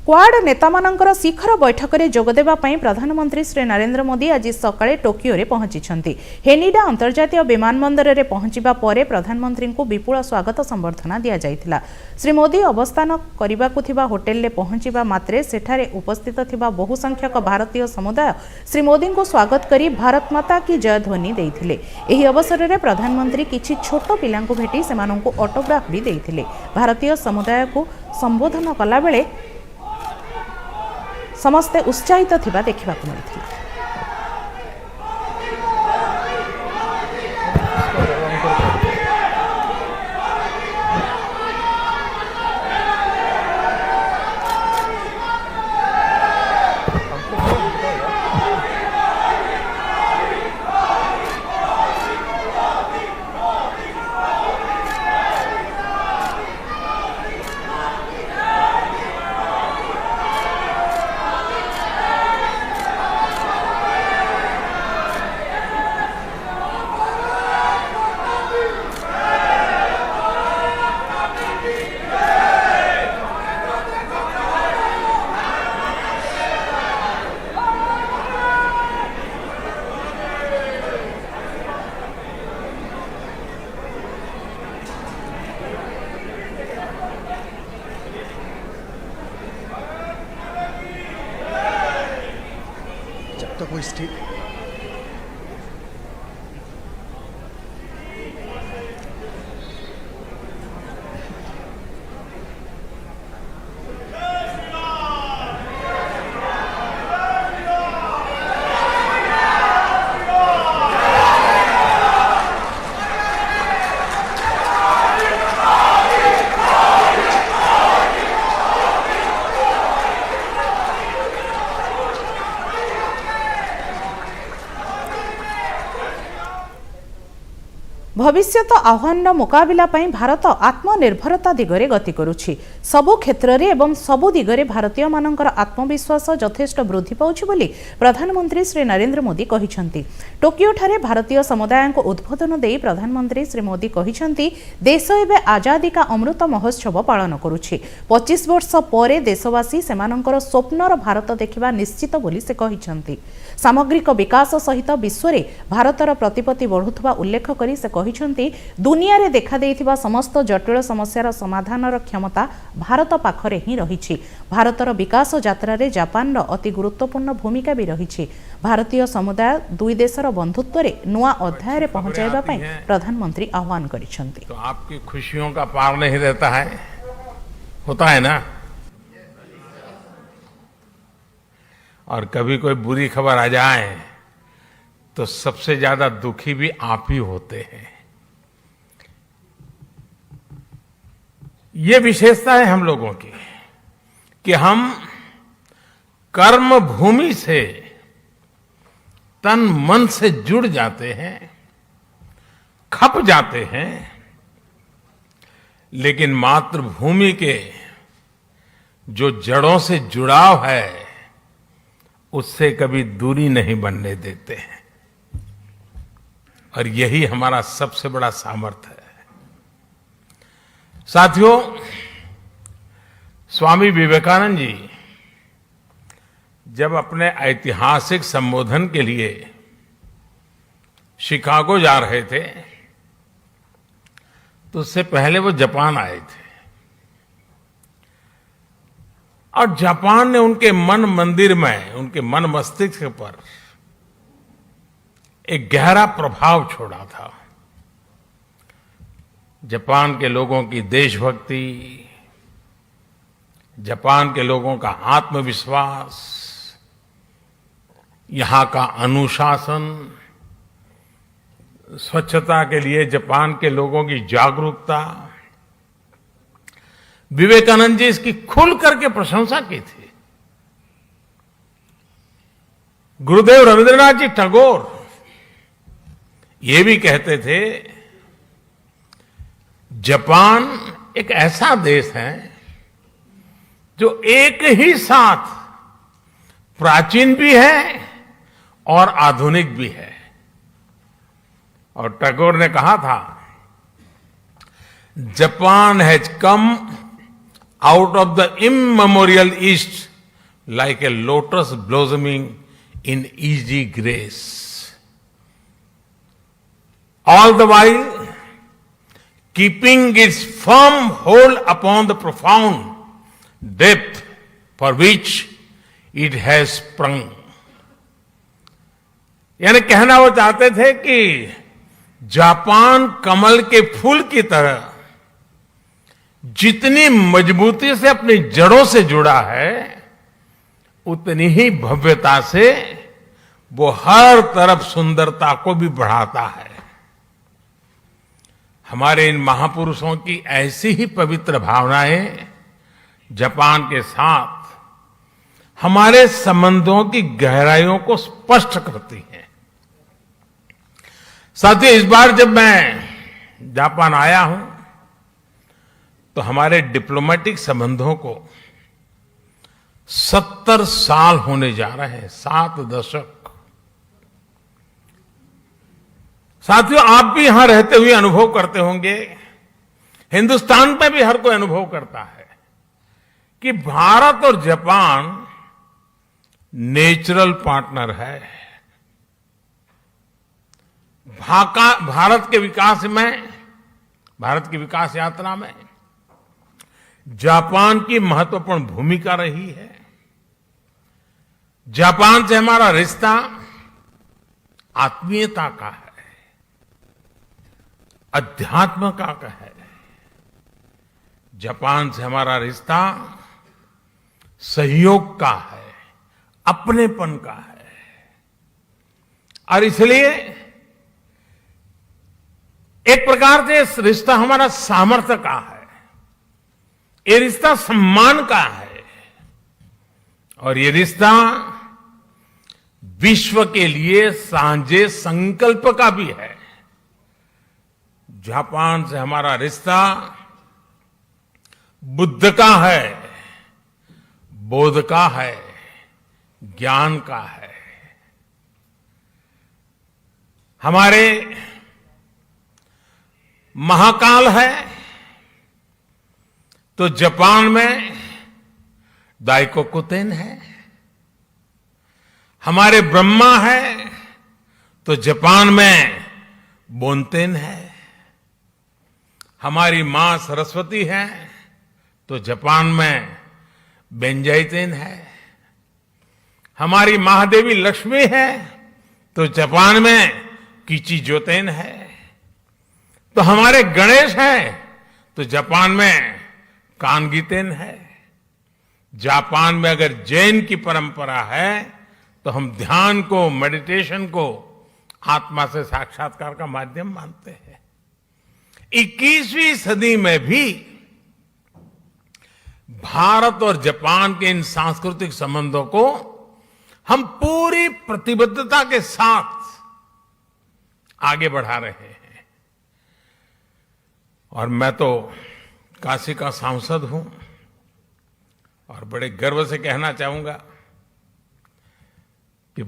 Quad नेतामानंकर शिखर बैठक में जोगदेवा प्रधानमंत्री श्री नरेंद्र मोदी आज सकाळे टोकियो रे पहुंची। हेनिडा अंतर्जातीय विमानबंदर रे पहुंचीबा परे प्रधानमंत्री को विपुल स्वागत संबर्धना दिया जायतिला। श्री मोदी अवस्थान करबाकु थिबा होटेल रे पहुंचीबा मात्रे सेठारे उपस्थित थिबा बहु संख्यक भारतीय समुदाय श्री मोदी को स्वागत करी भारत माता की जय ध्वनि देइथिले। एही अवसर रे प्रधानमंत्री किछि छोट पिलांकु भेटी सेमानंकु ऑटोग्राफ भी देइथिले। भारतीय समुदाय को संबोधन कला बेले समस्ते उत्साहित थिबा देखिबाकु मिलिथिला। तो कोई स्टिक भविष्यत आह्वान मुकाबिला भारत आत्मनिर्भरता दिगरे गति करुछि। सबु क्षेत्र रे एवं सबु दिगरे भारतीय मानकर आत्मविश्वास यथेष्ट वृद्धि पाउछि बोली प्रधानमंत्री श्री नरेंद्र मोदी कहिसंती। टोकियो ठारे भारतीय समुदाय को उद्बोधन देई प्रधानमंत्री श्री मोदी कहिसंती देश एबे आजादी का अमृत महोत्सव पालन करुछि। 25 वर्ष परे देशवासी सेमानकर स्वप्नर भारत देखिबा निश्चित बोली से कहिसंती। सामग्रिक विकास सहित विश्व रे भारतर प्रतिपत्ति बढ़ुथबा उल्लेख करी से दुनिया रे देखा देइथिबा समस्त जटिल समस्यार समाधानर क्षमता भारत पाखरे ही रहिछि। भारतर विकास यात्रा रे जापान रो अति गुरुत्वपूर्ण भूमिका भी रहिछि। भारतीय समुदाय दुई देशर बंधुत्व रे नुआ अध्याय रे पहुंचाइबा पई प्रधानमंत्री आह्वान करिसंती। तो आपकी खुशियों का पार नहीं रहता है, होता है ना। और कभी कोई बुरी खबर आ जाए तो सबसे ज्यादा दुखी भी आप ही होते हैं। ये विशेषता है हम लोगों की कि हम कर्म भूमि से तन मन से जुड़ जाते हैं, खप जाते हैं, लेकिन मातृभूमि के जो जड़ों से जुड़ाव है उससे कभी दूरी नहीं बनने देते हैं। और यही हमारा सबसे बड़ा सामर्थ्य है। साथियों, स्वामी विवेकानंद जी जब अपने ऐतिहासिक संबोधन के लिए शिकागो जा रहे थे तो उससे पहले वो जापान आए थे और जापान ने उनके मन मंदिर में, उनके मन मस्तिष्क पर एक गहरा प्रभाव छोड़ा था। जापान के लोगों की देशभक्ति, जापान के लोगों का आत्मविश्वास, यहां का अनुशासन, स्वच्छता के लिए जापान के लोगों की जागरूकता, विवेकानंद जी इसकी खुल करके प्रशंसा की थी। गुरुदेव रविंद्रनाथ जी टैगोर ये भी कहते थे, जापान एक ऐसा देश है जो एक ही साथ प्राचीन भी है और आधुनिक भी है। और टैगोर ने कहा था, Japan has come out of the immemorial East like a lotus blossoming in easy grace. All the while, keeping its firm hold upon the profound depth for which it has sprung. यानी कहना वो चाहते थे कि Japan कमल के फूल की तरह जितनी मजबूती से अपनी जड़ों से जुड़ा है, उतनी ही भव्यता से वो हर तरफ सुंदरता को भी बढ़ाता है। हमारे इन महापुरुषों की ऐसी ही पवित्र भावनाएं जापान के साथ हमारे संबंधों की गहराइयों को स्पष्ट करती हैं। साथियों, इस बार जब मैं जापान आया हूं तो हमारे डिप्लोमेटिक संबंधों को 70 साल होने जा रहे हैं, 7 दशक। साथियों, आप भी यहां रहते हुए अनुभव करते होंगे, हिंदुस्तान में भी हर कोई अनुभव करता है कि भारत और जापान नेचुरल पार्टनर है। भारत के विकास में, भारत की विकास यात्रा में जापान की महत्वपूर्ण भूमिका रही है। जापान से हमारा रिश्ता आत्मीयता का है, अध्यात्म का है। जापान से हमारा रिश्ता सहयोग का है, अपनेपन का है। और इसलिए एक प्रकार से इस रिश्ता हमारा सामर्थ्य का है, ये रिश्ता सम्मान का है, और ये रिश्ता विश्व के लिए साझे संकल्प का भी है। जापान से हमारा रिश्ता बुद्ध का है, बोध का है, ज्ञान का है। हमारे महाकाल है तो जापान में दाइकोकुतेन है। हमारे ब्रह्मा है तो जापान में बोनतेन है। हमारी मां सरस्वती है तो जापान में बेंजाइतेन है। हमारी महादेवी लक्ष्मी है तो जापान में किचिजोतेन है। तो हमारे गणेश हैं तो जापान में कानगीतेन है। जापान में अगर जैन की परंपरा है तो हम ध्यान को, मेडिटेशन को आत्मा से साक्षात्कार का माध्यम मानते हैं। 21वीं सदी में भी भारत और जापान के इन सांस्कृतिक संबंधों को हम पूरी प्रतिबद्धता के साथ आगे बढ़ा रहे हैं। और मैं तो काशी का सांसद हूं और बड़े गर्व से कहना चाहूंगा कि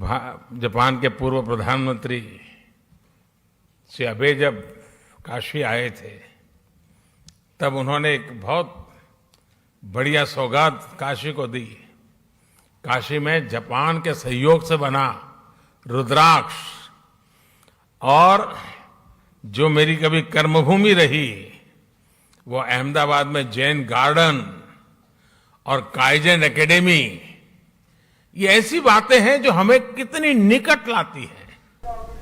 जापान के पूर्व प्रधानमंत्री श्री अबे जब काशी आए थे तब उन्होंने एक बहुत बढ़िया सौगात काशी को दी। काशी में जापान के सहयोग से बना रुद्राक्ष, और जो मेरी कभी कर्मभूमि रही वो अहमदाबाद में जैन गार्डन और काइजन एकेडमी, ये ऐसी बातें हैं जो हमें कितनी निकट लाती है।